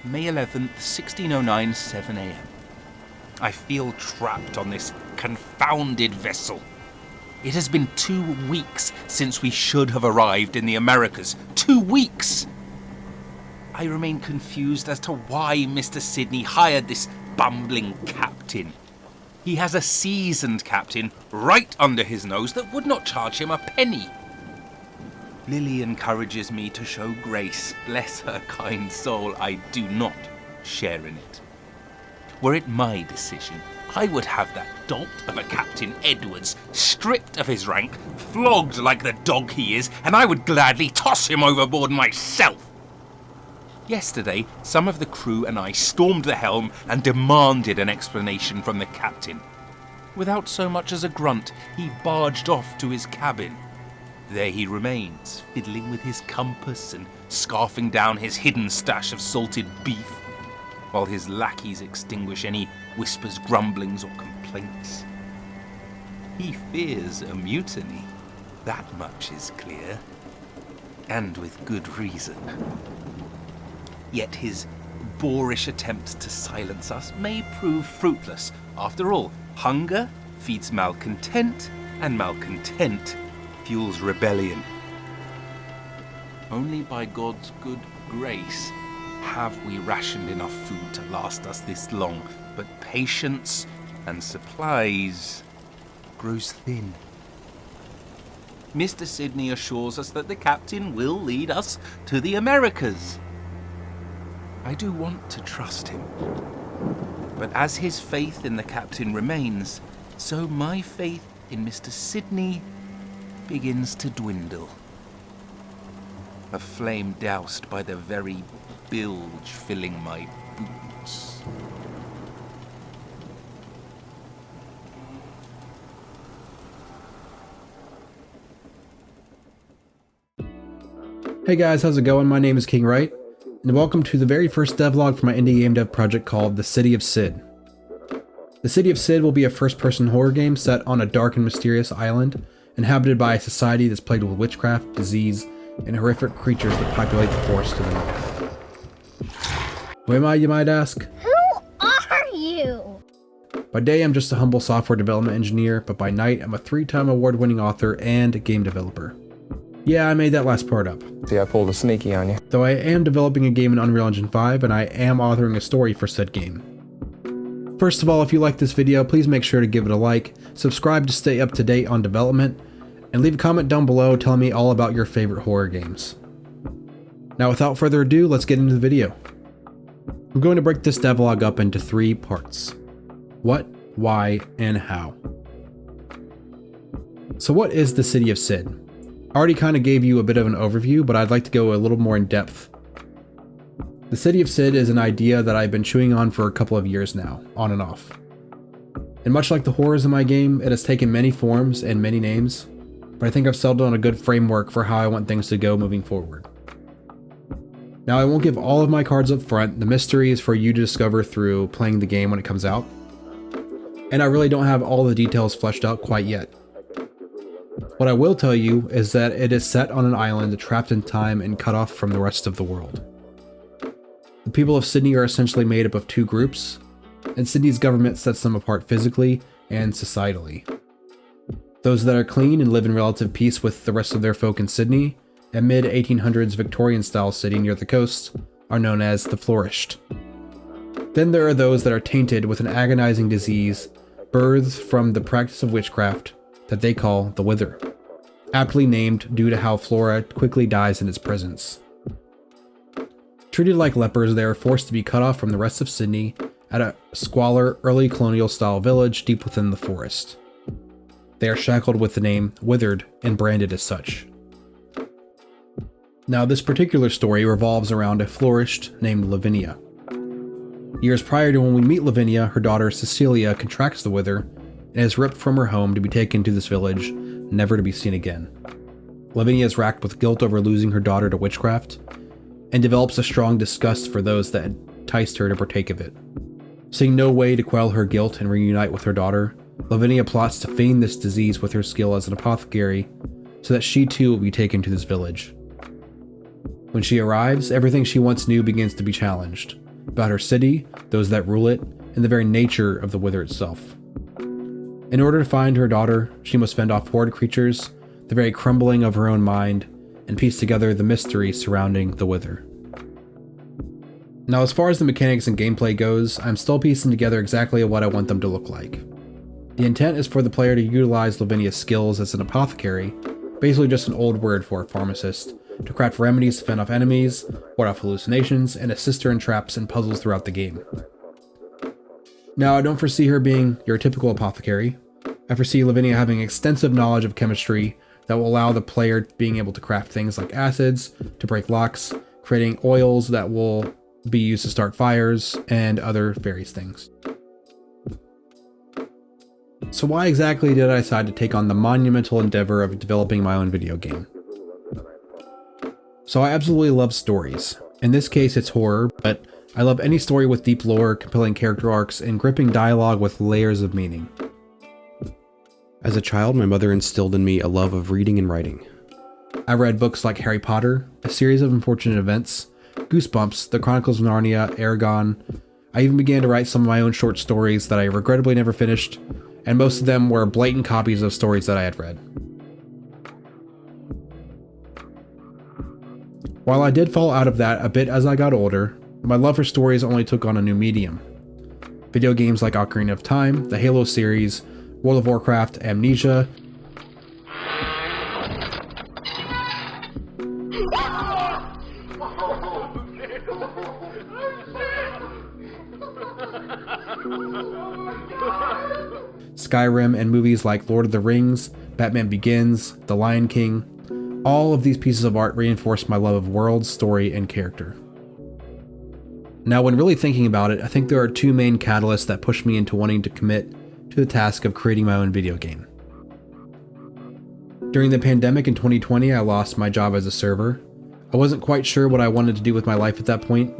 May 11th, 1609, 7 a.m. I feel trapped on this confounded vessel. It has been 2 weeks since we should have arrived in the Americas. 2 weeks! I remain confused as to why Mr. Sidney hired this bumbling captain. He has a seasoned captain right under his nose that would not charge him a penny. Lily encourages me to show grace. Bless her kind soul, I do not share in it. Were it my decision, I would have that dolt of a Captain Edwards stripped of his rank, flogged like the dog he is, and I would gladly toss him overboard myself. Yesterday, some of the crew and I stormed the helm and demanded an explanation from the captain. Without so much as a grunt, he barged off to his cabin. There he remains, fiddling with his compass and scarfing down his hidden stash of salted beef, while his lackeys extinguish any whispers, grumblings, or complaints. He fears a mutiny, that much is clear, and with good reason. Yet his boorish attempts to silence us may prove fruitless. After all, hunger feeds malcontent, and malcontent fuels rebellion. Only by God's good grace have we rationed enough food to last us this long, but patience and supplies grows thin. Mr. Sidney assures us that the captain will lead us to the Americas. I do want to trust him, but as his faith in the captain remains, so my faith in Mr. Sidney begins to dwindle. A flame doused by the very bilge filling my boots. Hey guys, how's it going? My name is King Wright, and welcome to the very first devlog for my indie game dev project called The City of Sid. The City of Sid will be a first-person horror game set on a dark and mysterious island, inhabited by a society that's plagued with witchcraft, disease, and horrific creatures that populate the forest to the north. Who am I, you might ask? Who are you? By day, I'm just a humble software development engineer, but by night, I'm a 3-time award-winning author and game developer. Yeah, I made that last part up. See, I pulled a sneaky on you. Though I am developing a game in Unreal Engine 5, and I am authoring a story for said game. First of all, if you like this video, please make sure to give it a like, subscribe to stay up to date on development, and leave a comment down below telling me all about your favorite horror games. Now without further ado, let's get into the video. I'm going to break this devlog up into 3 parts. What, why, and how. So what is the City of Sid? I already kind of gave you a bit of an overview, but I'd like to go a little more in depth. The City of Sid is an idea that I've been chewing on for a couple of years now, on and off. And much like the horrors in my game, it has taken many forms and many names, but I think I've settled on a good framework for how I want things to go moving forward. Now I won't give all of my cards up front, the mystery is for you to discover through playing the game when it comes out, and I really don't have all the details fleshed out quite yet. What I will tell you is that it is set on an island trapped in time and cut off from the rest of the world. The people of Sydney are essentially made up of 2 groups, and Sydney's government sets them apart physically and societally. Those that are clean and live in relative peace with the rest of their folk in Sydney, a mid-1800s Victorian-style city near the coast, are known as the Flourished. Then there are those that are tainted with an agonizing disease birthed from the practice of witchcraft that they call the Wither, aptly named due to how Flora quickly dies in its presence. Treated like lepers, they are forced to be cut off from the rest of Sydney at a squalor, early colonial-style village deep within the forest. They are shackled with the name Withered and branded as such. Now, this particular story revolves around a Flourished named Lavinia. Years prior to when we meet Lavinia, her daughter Cecilia contracts the Wither and is ripped from her home to be taken to this village, never to be seen again. Lavinia is racked with guilt over losing her daughter to witchcraft, and develops a strong disgust for those that enticed her to partake of it. Seeing no way to quell her guilt and reunite with her daughter, Lavinia plots to feign this disease with her skill as an apothecary, so that she too will be taken to this village. When she arrives, everything she once knew begins to be challenged, about her city, those that rule it, and the very nature of the Wither itself. In order to find her daughter, she must fend off horde creatures, the very crumbling of her own mind, and piece together the mystery surrounding the Wither. Now, as far as the mechanics and gameplay goes, I'm still piecing together exactly what I want them to look like. The intent is for the player to utilize Lavinia's skills as an apothecary, basically just an old word for a pharmacist, to craft remedies to fend off enemies, ward off hallucinations, and assist her in traps and puzzles throughout the game. Now, I don't foresee her being your typical apothecary. I foresee Lavinia having extensive knowledge of chemistry that will allow the player being able to craft things like acids to break locks, creating oils that will be used to start fires, and other various things. So why exactly did I decide to take on the monumental endeavor of developing my own video game? So I absolutely love stories. In this case, it's horror, but I love any story with deep lore, compelling character arcs, and gripping dialogue with layers of meaning. As a child, my mother instilled in me a love of reading and writing. I read books like Harry Potter, A Series of Unfortunate Events, Goosebumps, The Chronicles of Narnia, Aragon. I even began to write some of my own short stories that I regrettably never finished, and most of them were blatant copies of stories that I had read. While I did fall out of that a bit as I got older, my love for stories only took on a new medium. Video games like Ocarina of Time, the Halo series, World of Warcraft, Amnesia, Skyrim, and movies like Lord of the Rings, Batman Begins, The Lion King. All of these pieces of art reinforced my love of world, story, and character. Now, when really thinking about it, I think there are two main catalysts that push me into wanting to commit to the task of creating my own video game. During the pandemic in 2020, I lost my job as a server. I wasn't quite sure what I wanted to do with my life at that point,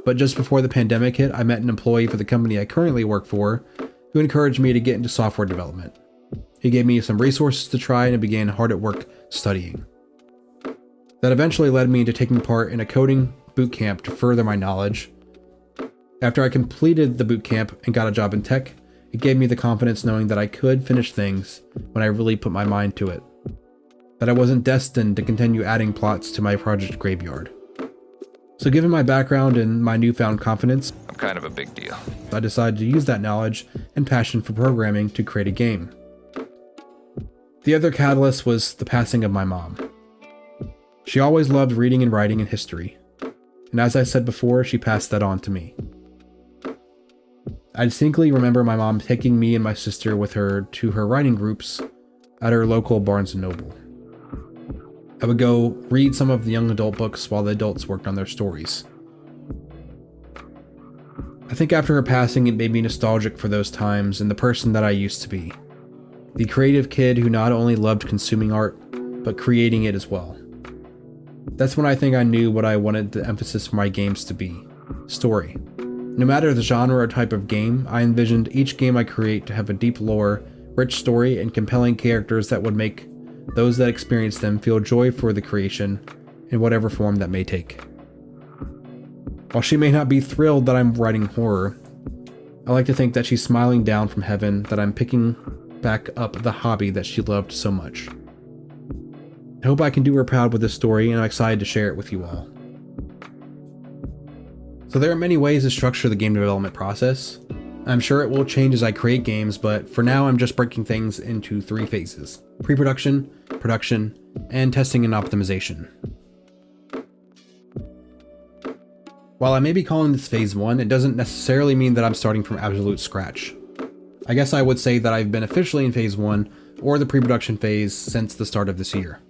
but just before the pandemic hit, I met an employee for the company I currently work for who encouraged me to get into software development. He gave me some resources to try, and I began hard at work studying. That eventually led me to taking part in a coding boot camp to further my knowledge. After I completed the boot camp and got a job in tech, it gave me the confidence knowing that I could finish things when I really put my mind to it. That I wasn't destined to continue adding plots to my project graveyard. So given my background and my newfound confidence, I'm kind of a big deal. I decided to use that knowledge and passion for programming to create a game. The other catalyst was the passing of my mom. She always loved reading and writing and history, and as I said before, she passed that on to me. I distinctly remember my mom taking me and my sister with her to her writing groups at her local Barnes & Noble. I would go read some of the young adult books while the adults worked on their stories. I think after her passing, it made me nostalgic for those times and the person that I used to be. The creative kid who not only loved consuming art, but creating it as well. That's when I think I knew what I wanted the emphasis for my games to be: story. No matter the genre or type of game, I envisioned each game I create to have a deep lore, rich story, and compelling characters that would make those that experience them feel joy for the creation in whatever form that may take. While she may not be thrilled that I'm writing horror, I like to think that she's smiling down from heaven that I'm picking back up the hobby that she loved so much. I hope I can do her proud with this story, and I'm excited to share it with you all. So there are many ways to structure the game development process. I'm sure it will change as I create games, but for now I'm just breaking things into 3 phases: pre-production, production, and testing and optimization. While I may be calling this phase 1, it doesn't necessarily mean that I'm starting from absolute scratch. I guess I would say that I've been officially in phase 1, or the pre-production phase, since the start of this year.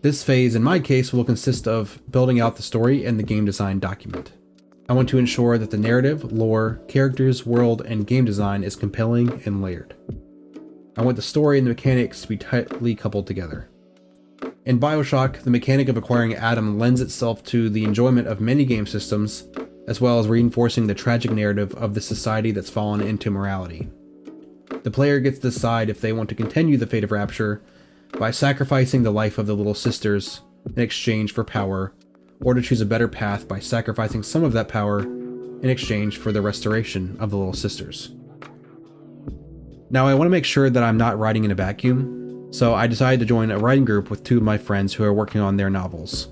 This phase, in my case, will consist of building out the story and the game design document. I want to ensure that the narrative, lore, characters, world, and game design is compelling and layered. I want the story and the mechanics to be tightly coupled together. In BioShock, the mechanic of acquiring Adam lends itself to the enjoyment of many game systems, as well as reinforcing the tragic narrative of the society that's fallen into morality. The player gets to decide if they want to continue the fate of Rapture by sacrificing the life of the little sisters in exchange for power, or to choose a better path by sacrificing some of that power in exchange for the restoration of the Little Sisters. Now, I want to make sure that I'm not writing in a vacuum, so I decided to join a writing group with 2 of my friends who are working on their novels.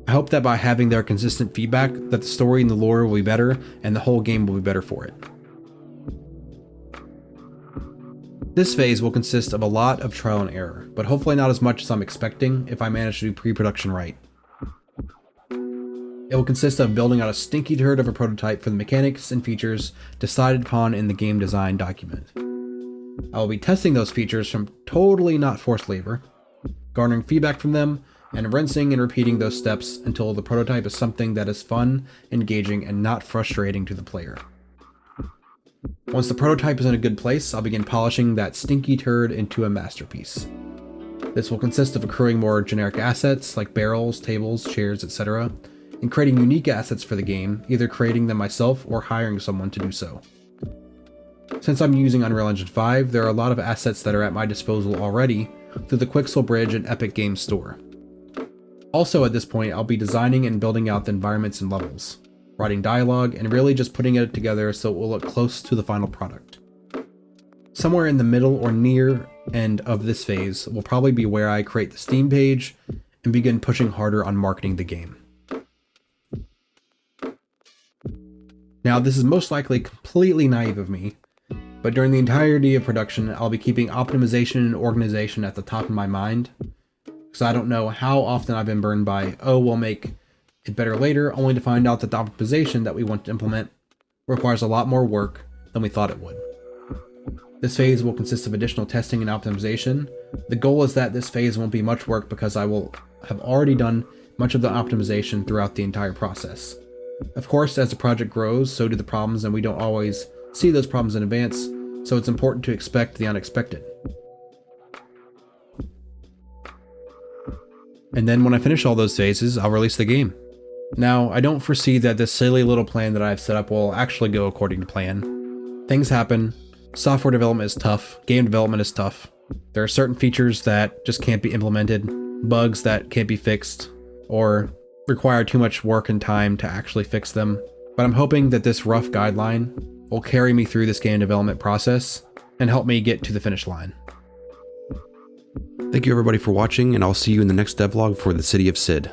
I hope that by having their consistent feedback, that the story and the lore will be better and the whole game will be better for it. This phase will consist of a lot of trial and error, but hopefully not as much as I'm expecting if I manage to do pre-production right. It will consist of building out a stinky turd of a prototype for the mechanics and features decided upon in the game design document. I will be testing those features from totally not forced labor, garnering feedback from them, and rinsing and repeating those steps until the prototype is something that is fun, engaging, and not frustrating to the player. Once the prototype is in a good place, I'll begin polishing that stinky turd into a masterpiece. This will consist of accruing more generic assets like barrels, tables, chairs, etc., and creating unique assets for the game, either creating them myself or hiring someone to do so. Since I'm using Unreal Engine 5, there are a lot of assets that are at my disposal already through the Quixel Bridge and Epic Games Store. Also at this point, I'll be designing and building out the environments and levels, writing dialogue, and really just putting it together so it will look close to the final product. Somewhere in the middle or near end of this phase will probably be where I create the Steam page and begin pushing harder on marketing the game. Now, this is most likely completely naive of me, but during the entirety of production, I'll be keeping optimization and organization at the top of my mind, because I don't know how often I've been burned by, oh, we'll make it better later, only to find out that the optimization that we want to implement requires a lot more work than we thought it would. This phase will consist of additional testing and optimization. The goal is that this phase won't be much work because I will have already done much of the optimization throughout the entire process. Of course, as the project grows, so do the problems, and we don't always see those problems in advance, so it's important to expect the unexpected. And then when I finish all those phases, I'll release the game. Now, I don't foresee that this silly little plan that I've set up will actually go according to plan. Things happen, software development is tough, game development is tough. There are certain features that just can't be implemented, bugs that can't be fixed, or require too much work and time to actually fix them. But I'm hoping that this rough guideline will carry me through this game development process and help me get to the finish line. Thank you everybody for watching, and I'll see you in the next devlog for the City of Sid.